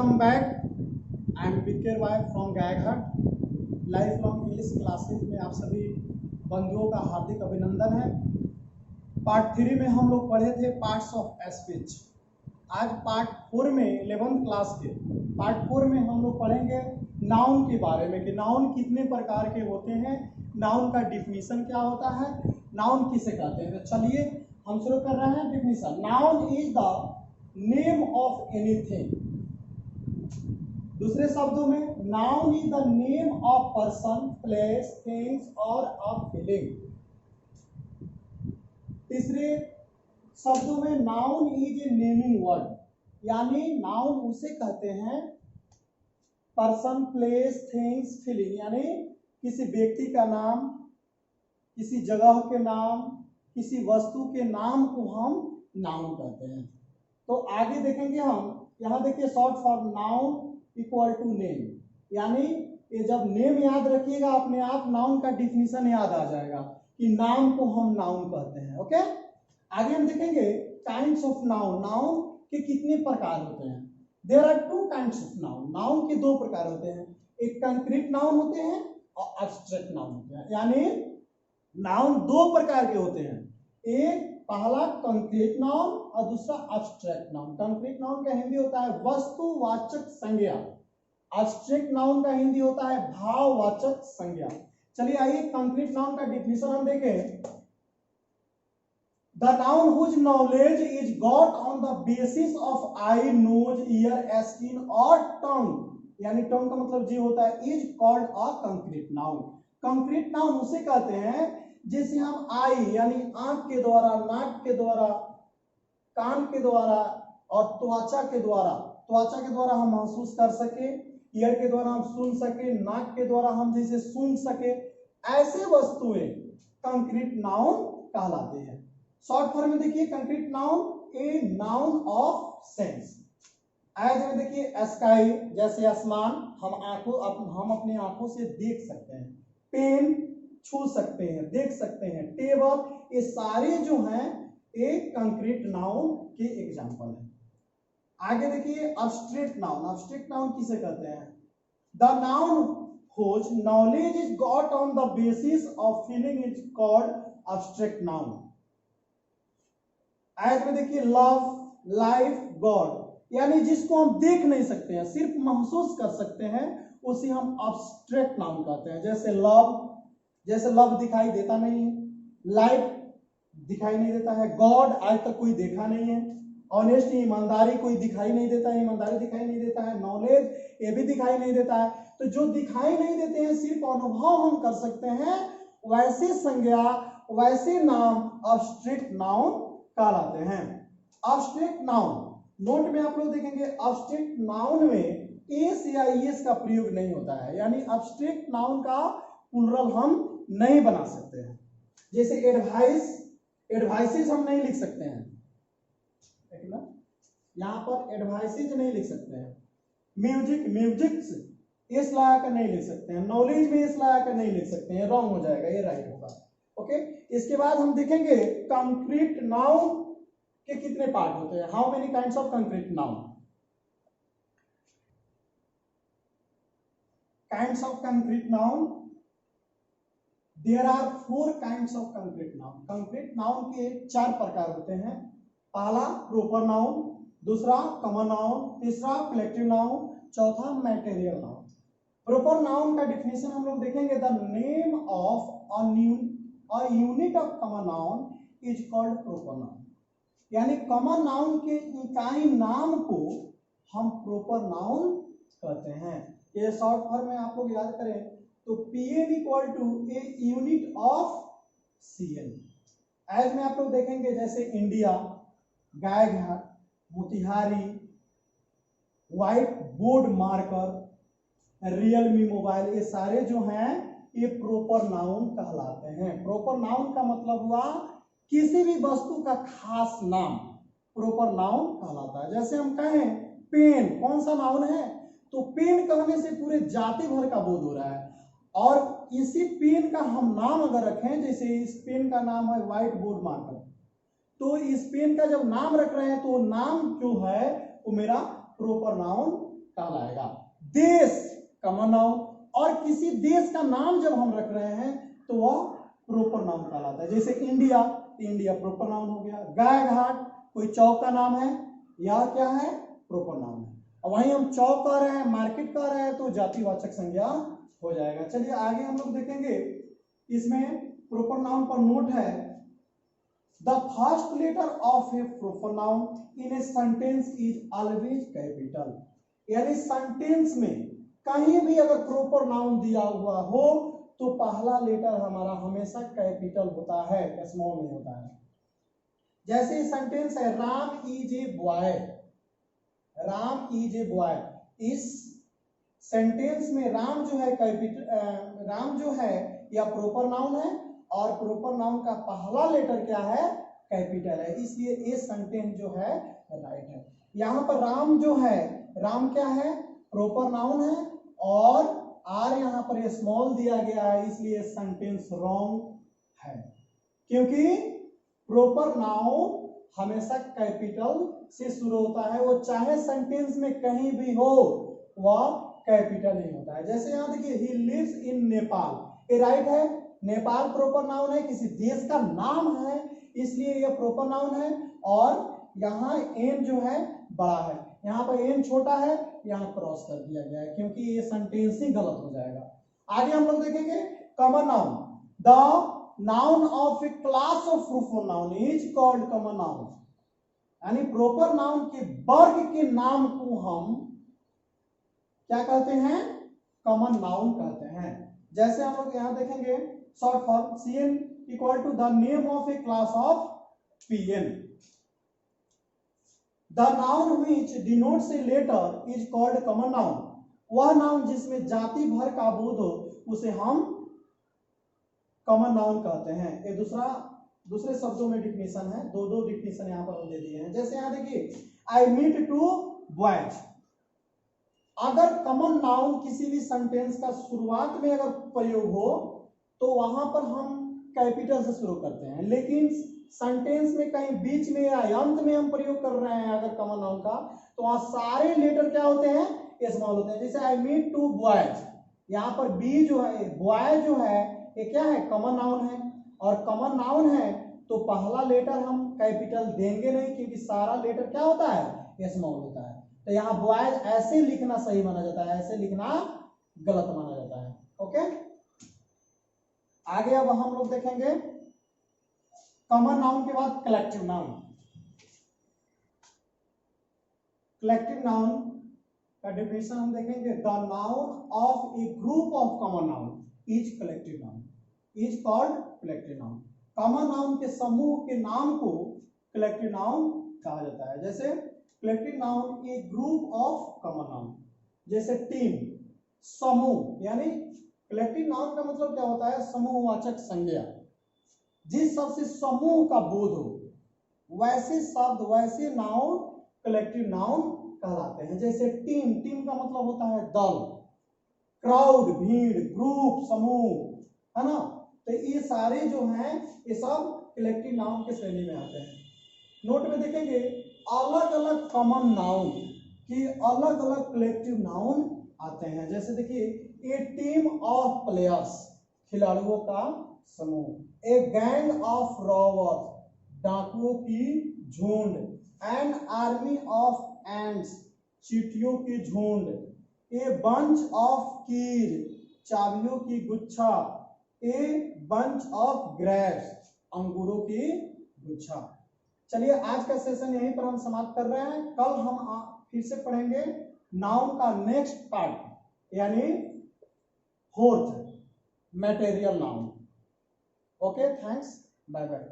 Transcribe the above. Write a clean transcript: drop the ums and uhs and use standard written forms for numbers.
Welcome back. I am PK Roy from Gaighat. Life long English classes में आप सभी बंधुओं का हार्दिक अभिनंदन है। पार्ट 3 में हम लोग पढ़े थे पार्ट्स ऑफ स्पीच। आज पार्ट 4 में 11th क्लास के पार्ट 4 में हम लोग पढ़ेंगे नाउन के बारे में कि नाउन कितने प्रकार के होते हैं, नाउन का डिफिनीशन क्या होता है, नाउन किसे कहते हैं। तो चलिए हम शुरू कर रहे हैं definition. Noun is the name of anything. दूसरे शब्दों में noun is the name of person, place, things और अ फीलिंग। तीसरे शब्दों में noun is a naming word, यानी नाउन उसे कहते हैं पर्सन, प्लेस, थिंग्स, फीलिंग, यानी किसी व्यक्ति का नाम, किसी जगह के नाम, किसी वस्तु के नाम को हम नाउन कहते हैं। तो आगे देखेंगे हम, यहाँ देखिए short form noun equal to name, यानी ये जब नेम याद रखिएगा अपने आप नाउन का डिफिनीशन याद आ जाएगा कि नाम को हम नाउन कहते हैं। ओके, आगे हम देखेंगे काइंड्स ऑफ नाउन। नाउन के कितने प्रकार होते हैं। There are two kinds of noun. Noun के दो प्रकार होते हैं, एक कंक्रीट नाउन होते हैं और एब्स्ट्रैक्ट नाउन होते हैं। यानी नाउन दो प्रकार के होते हैं, एक पहला कंक्रीट नाउन और दूसरा एब्स्ट्रैक्ट नाउन। कंक्रीट नाउन का हिंदी होता है वस्तुवाचक संज्ञा, एब्स्ट्रैक्ट नाउन का हिंदी होता है भाववाचक संज्ञा। चलिए आइए कंक्रीट नाउन का डिफिनीशन हम देखें। The noun whose knowledge is got on the basis of eye, nose, ear, skin और टंग, यानी टंग का मतलब जी होता है, is called a concrete noun. Concrete noun उसे कहते हैं जिसे हम आई यानी आंख के द्वारा, नाक के द्वारा, कान के द्वारा और त्वचा के द्वारा हम महसूस कर सके, ईयर के द्वारा हम सुन सके, नाक के द्वारा हम जैसे सूंघ सके, ऐसे वस्तुएं कंक्रीट नाउन कहलाते हैं। शॉर्ट फॉर्म में देखिए concrete noun a noun of sense. As में देखिए स्काई जैसे आसमान, हम अपनी आंखों से देख सकते हैं। पेन छू सकते हैं, देख सकते हैं। टेबल, ये सारे जो हैं एक कंक्रीट नाउन के एग्जांपल हैं। आगे देखिए एब्स्ट्रैक्ट नाउन। एब्स्ट्रैक्ट नाउन किसे कहते हैं। The noun whose knowledge is got on the basis of feeling is called abstract noun. आज में देखिए लव, लाइफ, गॉड, यानी जिसको हम देख नहीं सकते हैं, सिर्फ महसूस कर सकते हैं, उसे हम एब्स्ट्रैक्ट नाउन कहते हैं। जैसे लव दिखाई देता नहीं है, लाइफ दिखाई नहीं देता है, गॉड आज तक कोई देखा नहीं है, ऑनेस्ट ईमानदारी कोई दिखाई नहीं देता है, ईमानदारी दिखाई नहीं देता है, नॉलेज ये भी दिखाई नहीं देता है। तो जो दिखाई नहीं देते हैं, सिर्फ अनुभव हम कर सकते हैं, वैसे संज्ञा, वैसे नाम एब्स्ट्रैक्ट नाउन कहलाते हैं। एब्स्ट्रैक्ट नाउन नोट में आप लोग देखेंगे एब्स्ट्रैक्ट नाउन में एस या ईएस का प्रयोग नहीं होता है, यानी एब्स्ट्रैक्ट नाउन का प्लुरल हम नहीं बना सकते हैं। जैसे एडवाइसेज हम नहीं लिख सकते हैं, यहां पर एडवाइसेज नहीं लिख सकते हैं। म्यूजिक्स इस लगा कर नहीं लिख सकते हैं। नॉलेज में इस लगा कर नहीं लिख सकते हैं, रॉन्ग हो जाएगा, ये राइट होगा। ओके, इसके बाद हम देखेंगे कंक्रीट नाउन के कितने पार्ट होते हैं। How many kinds of concrete noun. Kinds of concrete noun, there are 4 kinds of concrete noun. Concrete noun के 4 प्रकार होते हैं। पहला प्रोपर नाउन, दूसरा कॉमन नाउन, तीसरा कलेक्टिव नाउन, चौथा मैटेरियल नाउन। प्रोपर नाउन का डिफिनेशन हम लोग देखेंगे। The name of a unit of common noun is called proper noun, यानी कॉमन नाउन के इकाई नाम को हम प्रोपर नाउन कहते हैं। ये शॉर्ट फॉर्म में आप लोग याद करें तो Pn equal to a unit of Cn। As में आप लोग देखेंगे जैसे India, Gaighat, Motihari, white board marker, Realme mobile, ये सारे जो हैं ये प्रोपर नाउन कहलाते हैं। प्रोपर नाउन का मतलब हुआ किसी भी वस्तु का खास नाम प्रोपर नाउन कहलाता है। जैसे हम कहें पेन, कौन सा नाउन है, तो पेन कहने से पूरे जाति भर का बोध हो रहा है। और इसी पेन का हम नाम अगर रखें, जैसे इस पेन का नाम है व्हाइट बोर्ड मार्कर, तो इस पेन का जब नाम रख रहे हैं तो नाम जो है वो मेरा प्रोपर नाउन कहलाएगा। देश कॉमन नाउन, और किसी देश का नाम जब हम रख रहे हैं तो वह प्रॉपर नाउन कहलाता है। जैसे इंडिया, इंडिया प्रॉपर नाउन हो गया। गाय घाट कोई चौक का नाम है, यह क्या है, प्रॉपर नाउन है। और वहीं हम चौक कह रहे हैं, मार्केट कह रहे हैं तो जातिवाचक संज्ञा हो जाएगा। चलिए आगे हम लोग देखेंगे, इसमें प्रॉपर नाउन पर नोट है, the first letter of a proper noun in a sentence is always capital. यानी सेंटेंस में कहीं भी अगर प्रॉपर नाउन दिया हुआ हो तो पहला लेटर हमारा हमेशा कैपिटल होता है, स्मॉल नहीं होता है। जैसे सेंटेंस है Ram is a boy, Ram is a boy, इस सेंटेंस में राम जो है कैपिटल, राम जो है या प्रॉपर नाउन है, और प्रॉपर नाउन का पहला लेटर क्या है, कैपिटल है, इसलिए ये सेंटेंस जो है राइट है। यहाँ पर राम जो है, राम क्या है, प्रॉपर नाउन है, और आर यहाँ पर स्मॉल दिया गया है, इसलिए सेंटेंस रॉन्ग है, क्योंकि प्रॉपर नाउन हमेशा कैपिटल से शुरू होता है, वो चाहे सेंटेंस में कहीं भी हो वह कैपिटल ही होता है। जैसे यहाँ देखिए, ही लिव्स इन नेपाल, ये राइट है, नेपाल प्रॉपर नाउन है, किसी देश का नाम है, इसलिए यह प्रॉपर नाउन है, और यहाँ एन जो है बड़ा है, यहाँ पर एन छोटा है, यहाँ क्रॉस कर दिया गया है, क्योंकि ये सेंटेंस ही गलत हो जाएगा। आगे हम लोग देखेंगे common noun, the noun of a class of proper noun is called common noun. यानी प्रॉपर नाउन के वर्ग के नाम को हम क्या कहते हैं, कॉमन नाउन कहते हैं। जैसे हम लोग यहाँ देखेंगे, short form CN equal to the name of a class of PN। The noun which denotes a letter is called common noun. वह नाउन जिसमें जाति भर का बोध हो उसे हम कॉमन नाउन कहते हैं। ये दूसरे शब्दों में डिफिनेशन है, दो डिफिनेशन यहाँ पर हम दे दिए हैं। जैसे यहाँ देखिए, आई मीट टू बॉयज, अगर कॉमन नाउन किसी भी सेंटेंस का शुरुआत में अगर प्रयोग हो तो वहां पर हम कैपिटल से शुरू करते हैं, लेकिन सेंटेंस में कहीं बीच में या अंत में हम प्रयोग कर रहे हैं अगर कॉमन नाउन का, तो वहां सारे लेटर क्या होते हैं, स्मॉल होते हैं। जैसे आई मीट टू बॉयज, यहाँ पर बी जो है, बॉय जो है, ये क्या है, कॉमन नाउन है, और कॉमन नाउन है तो पहला लेटर हम कैपिटल देंगे नहीं, क्योंकि सारा लेटर क्या होता है, स्मॉल होता है। तो यहाँ बॉयज ऐसे लिखना सही माना जाता है, ऐसे लिखना गलत माना जाता है। ओके, आगे अब हम लोग देखेंगे कॉमन नाउन के बाद कलेक्टिव नाउन। कलेक्टिव नाउन का डेफिनेशन हम देखेंगे, the noun of A group of common noun is collective noun, is called collective noun. Common noun के समूह के नाम को कलेक्टिव नाउन कहा जाता है। जैसे collective noun A group of common noun, जैसे टीम, समूह, यानी कलेक्टिव नाउन का मतलब क्या होता है, समूहवाचक संज्ञा। जिस शब्द से समूह का बोध हो वैसे शब्द, वैसे नाउन कलेक्टिव नाउन कहलाते हैं। जैसे टीम, टीम का मतलब होता है दल, क्राउड भीड़, ग्रुप समूह, है ना। तो ये सारे जो हैं ये सब कलेक्टिव नाउन के श्रेणी में आते हैं। नोट में देखेंगे, अलग अलग कॉमन नाउन की अलग अलग कलेक्टिव नाउन आते हैं। जैसे देखिए, ए टीम ऑफ प्लेयर्स, खिलाड़ियों का समूह, ए गैंग ऑफ रॉबर्स, डाकुओं की झुंड, एन आर्मी ऑफ एंड्स, चींटियों की झुंड, ए बंच ऑफ कीर, चाबियों की गुच्छा, ए बंच ऑफ ग्रेप्स, अंगूरों की गुच्छा। चलिए आज का सेशन यहीं पर हम समाप्त कर रहे हैं। कल हम फिर से पढ़ेंगे नाउन का नेक्स्ट पार्ट, यानी fourth, material noun. Okay, thanks, bye bye.